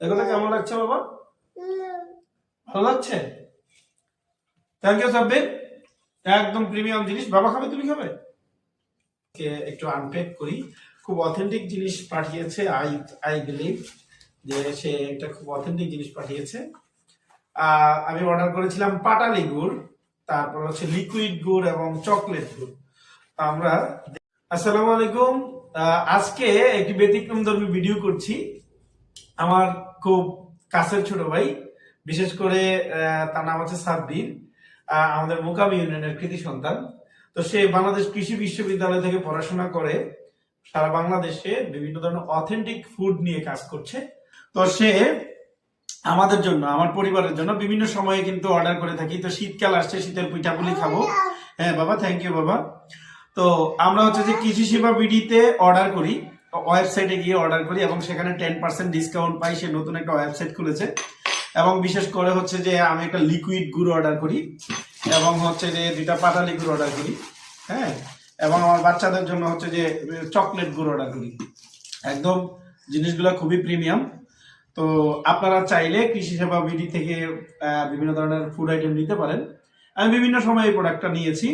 দেখো তো কেমন লাগছে বাবা? ভালো লাগছে? Thank you Sabbir. একদম প্রিমিয়াম জিনিস। বাবা খাবে, তুমি খাবে? একটু আনপ্যাক করি। খুব অথেন্টিক জিনিস পাঠিয়েছে। আই আই বিলিভ যে সে একটা খুব অথেন্টিক জিনিস পাঠিয়েছে। আমি অর্ডার করেছিলাম পাটালি গুড়, তারপর হচ্ছে লিকুইড গুড় এবং চকলেট গুড়। আমরা আসসালামু আলাইকুম। আজকে একটি ব্যতিক্রমধর্মী ভিডিও করছি। আমার খুব কাছের ছোট ভাই, বিশেষ করে তার নাম হচ্ছে সাব্বির, আমাদের মোকাম ইউনিয়নের কৃতি সন্তান। তো সে বাংলাদেশ কৃষি বিশ্ববিদ্যালয় থেকে পড়াশোনা করে সারা বাংলাদেশে বিভিন্ন ধরনের অথেন্টিক ফুড নিয়ে কাজ করছে। তো সে আমাদের জন্য, আমার পরিবারের জন্য বিভিন্ন সময়ে কিন্তু অর্ডার করে থাকি। তো শীতকাল আসছে, শীতের পিঠাপুলি খাবো। হ্যাঁ বাবা, থ্যাংক ইউ বাবা। তো আমরা হচ্ছে যে কৃষি সেবা বিডিতে অর্ডার করি, ওয়েবসাইটে গিয়ে অর্ডার করি এবং সেখানে 10% ডিসকাউন্ট পাই। সে নতুন একটা ওয়েবসাইট খুলেছে এবং বিশেষ করে হচ্ছে যে আমি একটা লিকুইড গুড় অর্ডার করি এবং হচ্ছে যে 2টা পাটালি গুড় অর্ডার করি। হ্যাঁ, এবং আমার বাচ্চাদের জন্য হচ্ছে যে চকলেট গুড় অর্ডার করি। একদম জিনিসগুলো খুবই প্রিমিয়াম। তো আপনারা চাইলে কৃষি সেবা বিডি থেকে বিভিন্ন ধরনের ফুড আইটেম নিতে পারেন। আমি বিভিন্ন সময় এই প্রোডাক্টটা নিয়েছি,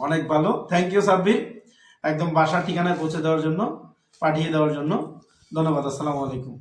অনেক ভালো। থ্যাংক ইউ সাব্বির, একদম বাসার ঠিকানায় পৌঁছে দেওয়ার জন্য, পাঠিয়ে দেওয়ার জন্য। ধন্যবাদ। আসসালামু আলাইকুম।